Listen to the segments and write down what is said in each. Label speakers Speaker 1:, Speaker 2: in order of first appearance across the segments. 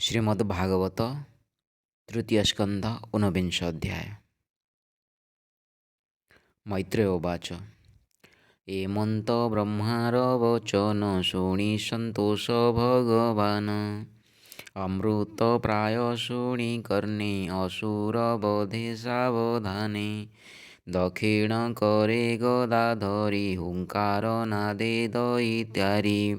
Speaker 1: श्रीमद्भागवत तृतीय स्कंध ऊनविंश अध्याय। मैत्रेय उवाच। एमंत ब्रह्मार वचन शृणि सन्तोष भगवान्। अमृत प्राय शृणि कर्णे असुर वधे सावधाने। दक्षिण करे गदाधरी हुंकार नादे दैत्यारी।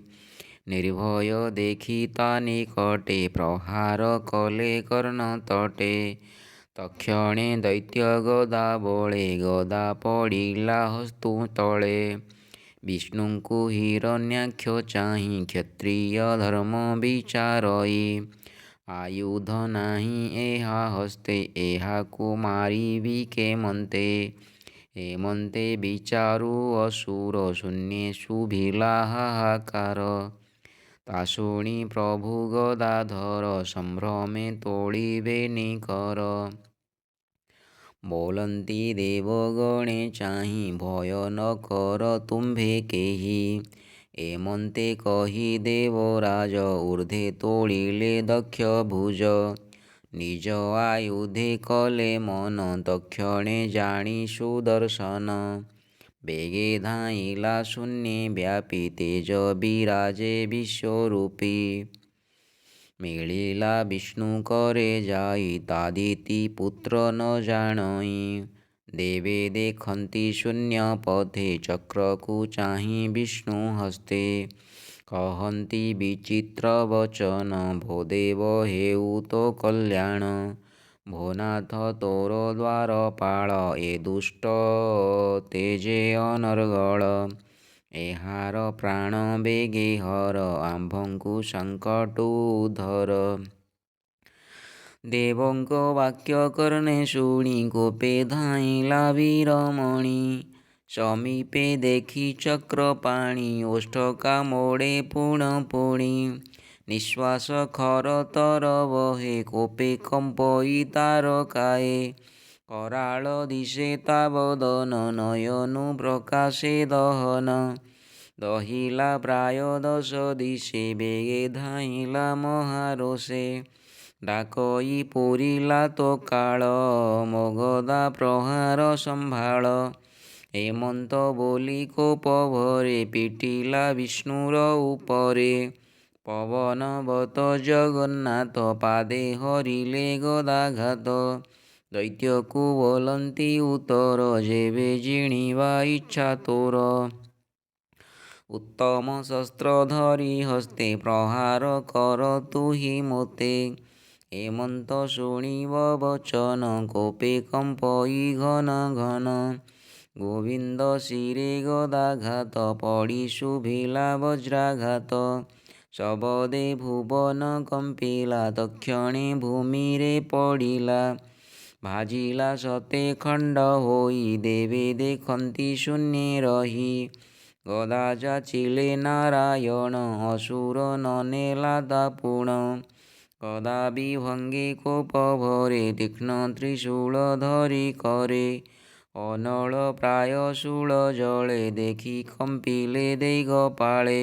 Speaker 1: निर्भय देखिता निकटे प्रहार कले कर्ण तटे। तक्षणे दैत्य गदा बळे गदा पडिला हस्तु तळे। विष्णुଙ୍କୁ हिरण्याक्ष चाहि क्षत्रिय धर्म विचारई। आयुध नाही एहा हस्ते एहाकु मारिबि केमन्ते। हेमन्ते विचारु असुर शून्ये शुभिला हाहाकार। ताशुणी प्रभु गदाधर संभ्रमे तोड़िबे निकर। बोलन्ति देवगणे चाहि भय न कर तुम्भे केहि। एमन्ते कहि देवराज ऊर्ध्वे तोड़िले दक्ष भुज। निज आयुधे कले मन तक्षणे जाणि सुदर्शन। बेगे धाइला शून्ये व्यापी तेज विराजे विश्वरूपी। मिलिला विष्णु करे जाई तादिति पुत्र न जाणई। देवे देखन्ति शून्य पथे चक्रकु चाहि विष्णु हस्ते। कहन्ति विचित्र वचन भो देव हेउ तो कल्याण। भो नाथ तोर द्वारपाल ए दुष्ट तेजे अनर्गल। एहार प्राण बेगे हर आम्भଙ୍କୁ संकटु उद्धर। देवଙ୍କ वाक्य कर्णे शुणि कोपे धाइला वीरमणि। समीपे देखि चक्रपाणि ओष्ठ कामोड़े पुण पुणि। निश्वास खर तर बहे कोपे कंपई तारकाए। कराळ दिशे ता बदन नयनु प्रकाशे दहन। दहिला प्राय 10 दिशे बेगे धाइला महारोषे। डाकई पूरिला तो काळ मगदा प्रहार संभाळ। हेमंत बोली कोप भरे पिटिला विष्णुर उपरे। पवनवत जगन्नाथ पादे हरिले गदाघात। दैत्यकु बोलन्ति उत्तर जेबे जिणिबा इच्छा तोर। उत्तम शस्त्र धरि हस्ते प्रहार कर तुहि मोते। हेमंत शुणिब वचन कोपे कंपई घन घन। गोविंद शिरे गदाघात पड़ी शुभिला वज्राघात। शबदे भुवन कंपिला तक्षणे भूमिरे पड़िला। भाजिला शते खंड होई देवे देखन्ति शून्ये रही। गदा जाचिले नारायण असुर ननेला दापुण। गदा विभंगे कोप भरे तीक्ष्ण त्रिशूल धरि करे। अनल प्राय शूल जले देखि कंपिले दिगपाले।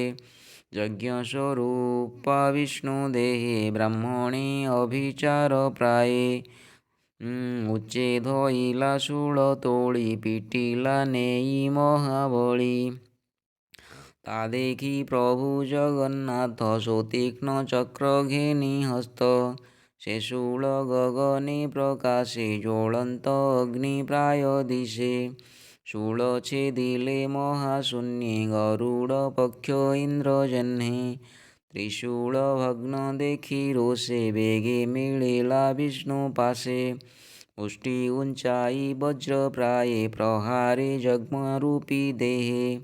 Speaker 1: यज्ञ स्वरूप विष्णु देहे ब्राह्मणे अभिचार प्राये। उच्चे धइला शूल तोड़ी पिटिला नेई महाबली। ता देखि प्रभु जगन्नाथ सुतीक्ष्ण चक्र घेनि हस्त। से शूल गगने प्रकाशे ज्वलंत अग्नि प्राय दिशे। शूल छेदिले महाशून्ये गरुड़ पक्ष इंद्रजह्ने। त्रिशूल भग्न देखि रोषे बेगे मिलिला विष्णु पाशे। मुष्टि ऊंचाई वज्र प्राये प्रहारे जग्मरूपी देहे।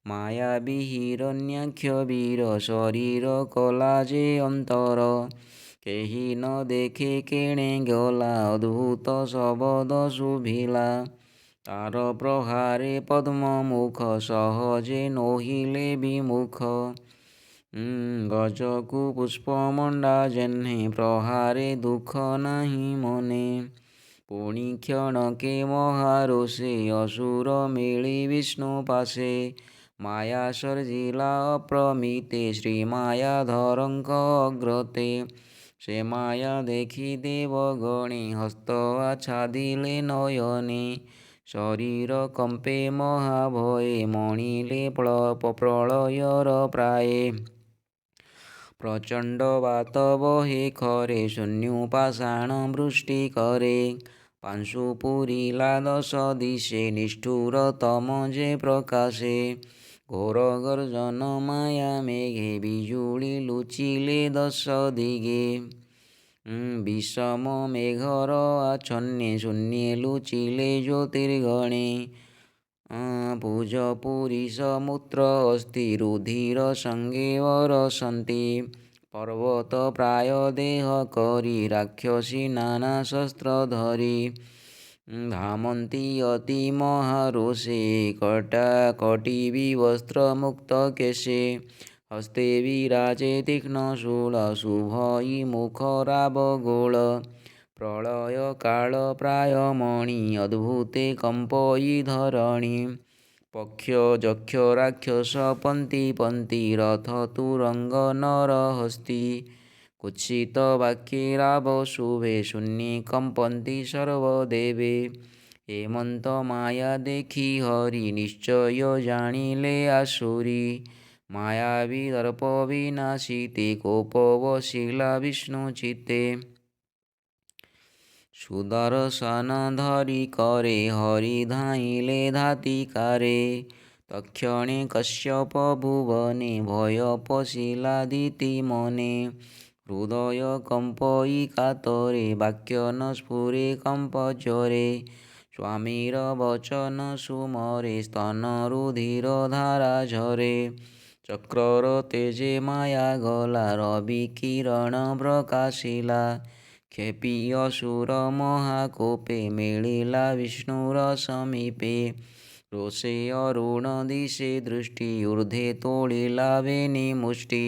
Speaker 1: माया हिरण्याक्ष वीर शरीर कला जे अंतर। केहि न देखे केणे गला अद्भुत शबद शुभिला। तार प्रहारे पद्म मुख सहजे नोहिले विमुख। गजकु पुष्पमंडा जह्ने प्रहारे दुख नाही मने। पुणी क्षणके महारोषे असुर मिली विष्णु पाशे। माया सर्जिला अप्रमिते श्रीमायाधरଙ୍କ अग्रते। ସେ ମାୟା ଦେଖି ଦେବଗଣେ ହସ୍ତ ଆଚ୍ଛାଦିଲେ ନୟନେ। ଶରୀର କମ୍ପେ ମହାଭୟେ ମଣିଲେ ପ୍ରଳୟର ପ୍ରାୟେ। ପ୍ରଚଣ୍ଡ ବାତ ବହେ ଖରେ ଶୂନ୍ୟପାଷାଣ ବୃଷ୍ଟି କରେ। ପାଂଶୁ ପୁରିଲା ଦଶ ଦିଶେ ନିଷ୍ଠୁର ତମ ଯେ ପ୍ରକାଶେ। ଘୋର ଗର୍ଜନ ମାୟା ମେଘେ ବିଜୁଳି ଲୁଚିଲେ ଦଶ ଦିଗେ। বিষম মেঘর আচ্ছন্নে শূন্যে লুচিলে জ্যোতির্গণে। পুজ পুরীশ মূত্র অস্থি রুধির সঙ্গে বরসন্তি। পর্বত প্রায় দেহ করি রাক্ষসী নানা শস্ত্র ধরি। ধামন্তি অতি মহারোষে কটি বিবস্ত্র মুক্ত কেশে। হস্তে বিরাজে তীক্ষ্ণ শূল শুভই মুখ রাব গোল। প্রলয় কাল প্রায় মণি অদ্ভুতে কম্পয়ি ধরণী। পক্ষ যক্ষ রাক্ষস পন্তি পন্তি রথ তুরঙ্গ নর হস্তি। কুৎসিত বাক্যে রাব শুভে শূন্যে কম্পন্তি সর্বদেবে। হেমন্ত মায়া দেখি হরি নিশ্চয় জানিলে আসুরি। মায়াবী দর্প বিনাশিতে কোপ বসিলা বিষ্ণু চিত্তে। সুদর্শন ধরি করে হরি ধাইলে ধাতিকারে। তক্ষণে কশ্যপ ভুবনে ভয় পশিলা দিতি মনে। হৃদয় কম্পয়ি কাতরে বাক্য ন স্ফুরে কম্পজ্বরে। স্বামীর বচন সুমরে স্তন রুধির ধারা ঝরে। চক্রর তেজে মায়া গলা রবি কিরণ প্রকাশিলা। ক্ষেপি অসুর মহাকোপে মিଳିଲା ବିଷ୍ଣୁର ସମୀପେ। ରୋଷେ ଅରୁଣ ଦିଶେ ଦୃଷ୍ଟି ଊର୍ଦ୍ଧ୍ୱେ ତୋଳିଲା ବେନି ମୁଷ୍ଟି।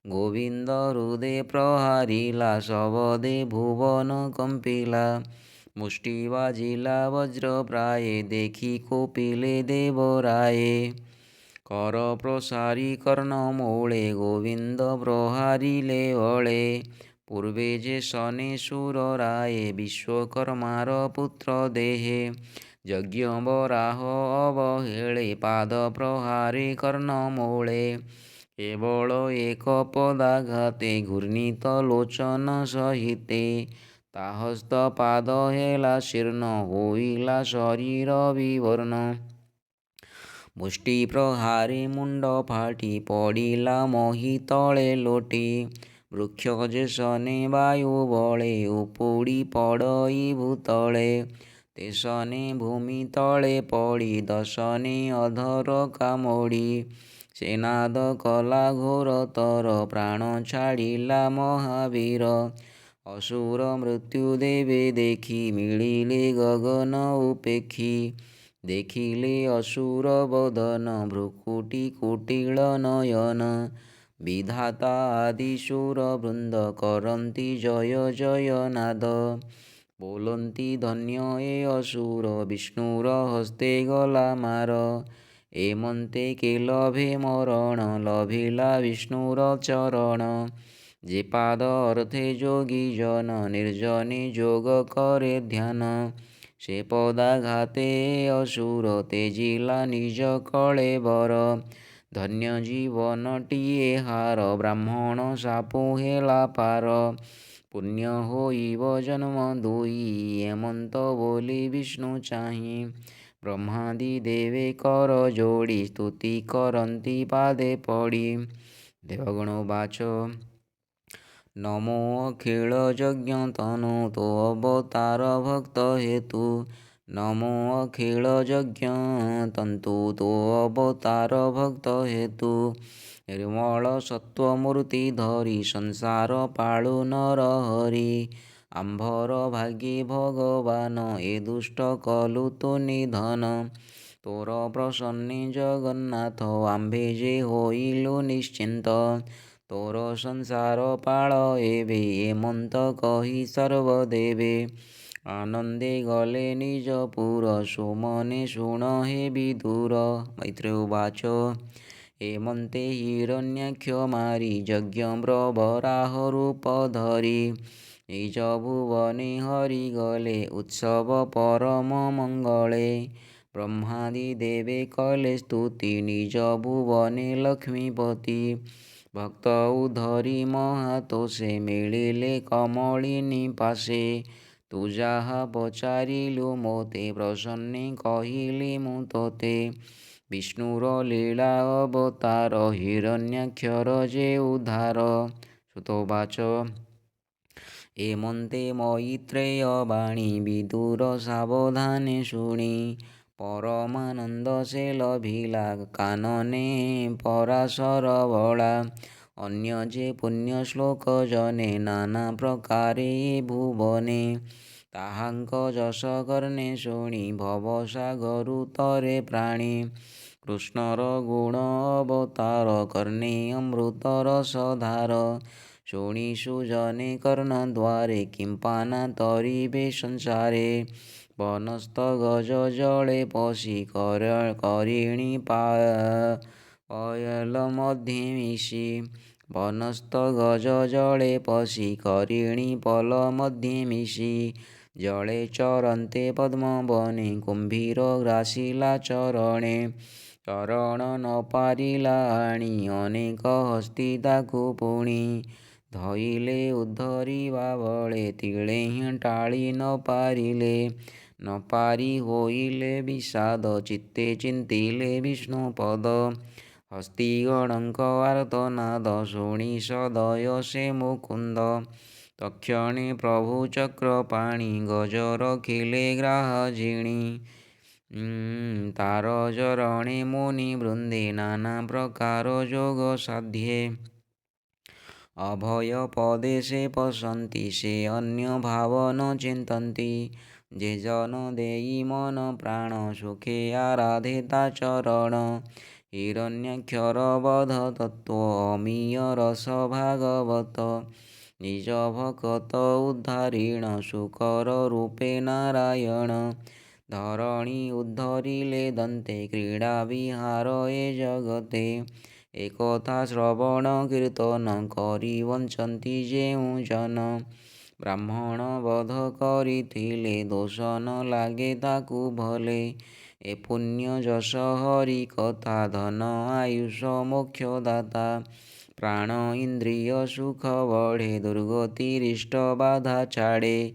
Speaker 1: ଗୋବିନ୍ଦ ହୃଦେ ପ୍ରହାରିଲା ଶବଦେ ଭୁବନ କମ୍ପିଲା। ମୁଷ୍ଟି ବାଜିଲା ବଜ୍ର ପ୍ରାୟେ ଦେଖି କୋପିଲେ ଦେବରାୟେ। କର ପ୍ରସାରି କର୍ଣ୍ଣ ମୂଳେ ଗୋବିନ୍ଦ ପ୍ରହାରିଲେ ବଳେ। ପୂର୍ବେ ଯେ ଶନେ ସୁର ରାୟେ ବିଶ୍ୱକର୍ମାର ପୁତ୍ର ଦେହେ। ଯଜ୍ଞ ବରାହ ଅବହେଳେ ପାଦ ପ୍ରହାରେ କର୍ଣ୍ଣ ମୂଳେ। କେବଳ ଏକ ପଦାଘାତେ ଘୂର୍ଣ୍ଣିତ ଲୋଚନ ସହିତେ। ତା ହସ୍ତ ପାଦ ହେଲା ଶୀର୍ଣ୍ଣ ହୋଇଲା ଶରୀର ବିବର୍ଣ୍ଣ। ମୁଷ୍ଟି ପ୍ରହାରେ ମୁଣ୍ଡ ଫାଟି ପଡ଼ିଲା ମହୀ ତଳେ ଲୋଟି। ବୃକ୍ଷ ଯେ ଶନେ ବାୟୁ ବଳେ ଉପୁଡ଼ି ପଡ଼ଇ ଭୂତଳେ। ତେସନେ ଭୂମି ତଳେ ପଡ଼ି ଦଶନେ ଅଧର କାମୋଡ଼ି। ସେ ନାଦ କଲା ଘୋରତର ପ୍ରାଣ ଛାଡ଼ିଲା ମହାବୀର। ଅସୁର ମୃତ୍ୟୁ ଦେବେ ଦେଖି ମିଳିଲେ ଗଗନ ଉପେକ୍ଷୀ। ଦେଖିଲେ ଅସୁର ବଦନ ଭ୍ରୁକୁଟି କୁଟିଳ ନୟନ। ବିଧାତା ଆଦି ସୁର ବୃନ୍ଦ କରନ୍ତି ଜୟ ଜୟ ନାଦ। ବୋଲନ୍ତି ଧନ୍ୟ ଏ ଅସୁର ବିଷ୍ଣୁର ହସ୍ତେ ଗଲା ମାର। ଏମନ୍ତେ କେ ଲଭେ ମରଣ ଲଭିଲା ବିଷ୍ଣୁର ଚରଣ। ଯେ ପାଦ ଅର୍ଥେ ଯୋଗୀ ଜନ ନିର୍ଜନେ ଯୋଗ କରେ ଧ୍ୟାନ। ସେ ପଦାଘାତେ ଅସୁର ତେଜିଲା ନିଜ କଳେବର। ଧନ୍ୟ ଜୀବନଟିଏ ହାର ବ୍ରାହ୍ମଣ ଶାପୁ ହେଲା ପାର। ପୁଣ୍ୟ ହୋଇବ ଜନ୍ମ ଦୁଇ ଏମନ୍ତ ବୋଲି ବିଷ୍ଣୁ ଚାହିଁ। ବ୍ରହ୍ମାଦି ଦେବେ କର ଯୋଡ଼ି ସ୍ତୁତି କରନ୍ତି ପାଦେ ପଡ଼ି। ଦେବଗଣ ବାଚ ନମୋ ଅଖିଳ ଯଜ୍ଞ ତନୁ ତୋ ଅବତାର ଭକ୍ତ ହେତୁ। ନମୋ ଅଖିଳ ଯଜ୍ଞ ତନ୍ତୁ ତୋ ଅବତାର ଭକ୍ତ ହେତୁ। ନିର୍ମଳ ସତ୍ୱ ମୂର୍ତ୍ତି ଧରି ସଂସାର ପାଳୁ ନର ହରି। ଆମ୍ଭର ଭାଗେ ଭଗବାନ ଏ ଦୁଷ୍ଟ କଲୁ ତୁ ନିଧନ। ତୋର ପ୍ରସନ୍ନେ ଜଗନ୍ନାଥ ଆମ୍ଭେ ଯେ ହୋଇଲୁ ନିଶ୍ଚିନ୍ତ। ତୋର ସଂସାର ପାଳ ଏବେ ଏମନ୍ତ କହି ସର୍ବଦେବେ। ଆନନ୍ଦେ ଗଲେ ନିଜପୁର ସୁମନେ ଶୁଣ ହେ ବିଦୁର। ମୈତ୍ରେୟ ଉବାଚ ଏମନ୍ତେ ହିରଣ୍ୟାକ୍ଷ ମାରି ଯଜ୍ଞ ରୂପ ଧରି ନିଜ ଭୁବନେ ହରି ଗଲେ ଉତ୍ସବ ପରମ ମଙ୍ଗଳେ। ବ୍ରହ୍ମାଦି ଦେବେ କଲେ ସ୍ତୁତି ନିଜ ଭୁବନେ ଲକ୍ଷ୍ମୀପତି। ଭକ୍ତ ଉଦ୍ଧରି ମହାତୋଷେ ମିଳିଲେ କମଳିନୀ ପାଶେ। ତୁ ଯାହା ପଚାରିଲୁ ମୋତେ ପ୍ରସନ୍ନେ କହିଲି ମୁଁ ତୋତେ। ବିଷ୍ଣୁର ଲୀଳା ଅବତାର ହିରଣ୍ୟାକ୍ଷର ଯେ ଉଦ୍ଧାର। ସୁତବାଚ ଏମନ୍ତେ ମୈତ୍ରେୟ ବାଣୀ ବିଦୁର ସାବଧାନେ ଶୁଣି। ପରମାନନ୍ଦ ସେ ଲଭିଲା କାନନେ ପରାଶର ବଳା। ଅନ୍ୟ ଯେ ପୁଣ୍ୟ ଶ୍ଲୋକ ଜନେ ନାନା ପ୍ରକାରେ ଏ ଭୁବନେ। ତାହାଙ୍କ ଯଶ କର୍ଣ୍ଣେ ଶୁଣି ଭବସାଗରୁ ତରେ ପ୍ରାଣୀ। କୃଷ୍ଣର ଗୁଣ ଅବତାର କର୍ଣ୍ଣେ ଅମୃତ ରସ ଧାର। ଶୁଣି ସୁଜନେ କର୍ଣ୍ଣ ଦ୍ୱାରେ କିମ୍ପାନା ତରିବେ ସଂସାରେ। ବନସ୍ତ ଗଜ ଜଳେ ପଶି କରିଣି ପୟଲ ମଧ୍ୟେ ମିଶି। ବନସ୍ତ ଗଜ ଜଳେ ପଶି କରିଣି ପଲ ମଧ୍ୟେ ମିଶି। ଜଳେ ଚରନ୍ତେ ପଦ୍ମ ବନେ କୁମ୍ଭୀର ଗ୍ରାସିଲା ଚରଣେ। ଚରଣ ନ ପାରିଲା ଆଣି ଅନେକ ହସ୍ତି ତାକୁ ପୁଣି। ଧଇଲେ ଉଦ୍ଧରିବା ବଳେ ତିଳେହିଁ ଟାଳି ନ ପାରିଲେ। ନ ପାରି ହୋଇଲେ ବିଷାଦ ଚିତ୍ତେ ଚିନ୍ତିଲେ ବିଷ୍ଣୁ ପଦ। ହସ୍ତିଗଣଙ୍କ ଆର୍ତ୍ତନାଦ ଶୁଣି ସଦୟ ସେ ମୁକୁନ୍ଦ। ତକ୍ଷଣେ ପ୍ରଭୁ ଚକ୍ରପାଣି ଗଜ ରଖିଲେ ଗ୍ରାହ ଜିଣି। ତାର ଚରଣେ ମୁନି ବୃନ୍ଦେ ନାନା ପ୍ରକାର ଯୋଗ ସାଧ୍ୟେ। ଅଭୟ ପଦେ ସେ ପଶନ୍ତି ସେ ଅନ୍ୟ ଭାବ ନ ଚିନ୍ତନ୍ତି। ଯେ ଜନ ଦେଇ ମନ ପ୍ରାଣ ସୁଖେ ଆରାଧେ ତା ଚରଣ। ହିରଣ୍ୟାକ୍ଷର ବଧ ତତ୍ତ୍ୱ ଅମିୟ ରସ ଭାଗବତ। ନିଜ ଭକତ ଉଦ୍ଧାରିଣ ଶୂକର ରୂପେ ନାରାୟଣ। ଧରଣୀ ଉଦ୍ଧରିଲେ ଦନ୍ତେ କ୍ରୀଡ଼ା ବିହାର ଏ ଜଗତେ। ଏକଥା ଶ୍ରବଣ କୀର୍ତ୍ତନ କରି ବଞ୍ଚନ୍ତି ଯେଉଁ ଜନ। ବ୍ରାହ୍ମଣ ବଧ କରିଥିଲେ ଦୋଷ ନ ଲାଗେ ତାକୁ ଭଲେ। ଏ ପୁଣ୍ୟ ଯଶ ହରି କଥା ଧନ ଆୟୁଷ ମୋକ୍ଷ ଦାତା। ପ୍ରାଣ ଇନ୍ଦ୍ରିୟ ସୁଖ ବଢ଼େ ଦୁର୍ଗତି ରିଷ୍ଟ ବାଧା ଛାଡ଼େ।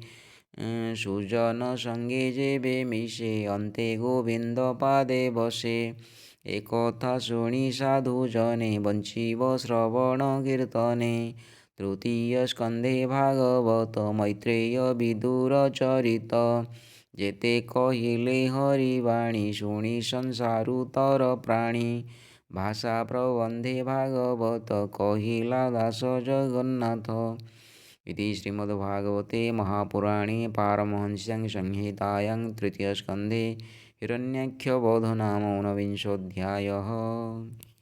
Speaker 1: ସୁଜନ ସଙ୍ଗେ ଯେବେ ମିଶେ ଅନ୍ତେ ଗୋବିନ୍ଦ ପାଦେ ବସେ। ଏକଥା ଶୁଣି ସାଧୁ ଜନେ ବଞ୍ଚିବ ଶ୍ରବଣ କୀର୍ତ୍ତନେ। ତୃତୀୟ ସ୍କନ୍ଧେ ଭାଗବତ ମୈତ୍ରେୟ ବିଦୁର ଚରିତ। ଯେତେ କହିଲେ ହରି ବାଣୀ ଶୁଣି ସଂସାରୁ ତର ପ୍ରାଣୀ। ଭାଷା ପ୍ରବନ୍ଧେ ଭାଗବତ କହିଲା ଦାସ ଜଗନ୍ନାଥ। ଇତି ଶ୍ରୀମଦ୍ଭାଗବତେ ମହାପୁରାଣେ ପାରମହଂସ୍ୟାଂ ସଂହିତାୟାଂ ତୃତୀୟ ସ୍କନ୍ଧେ ହିରଣ୍ୟାକ୍ଷ ବଧ ନାମ ଊନବିଂଶୋऽଧ୍ୟାୟः।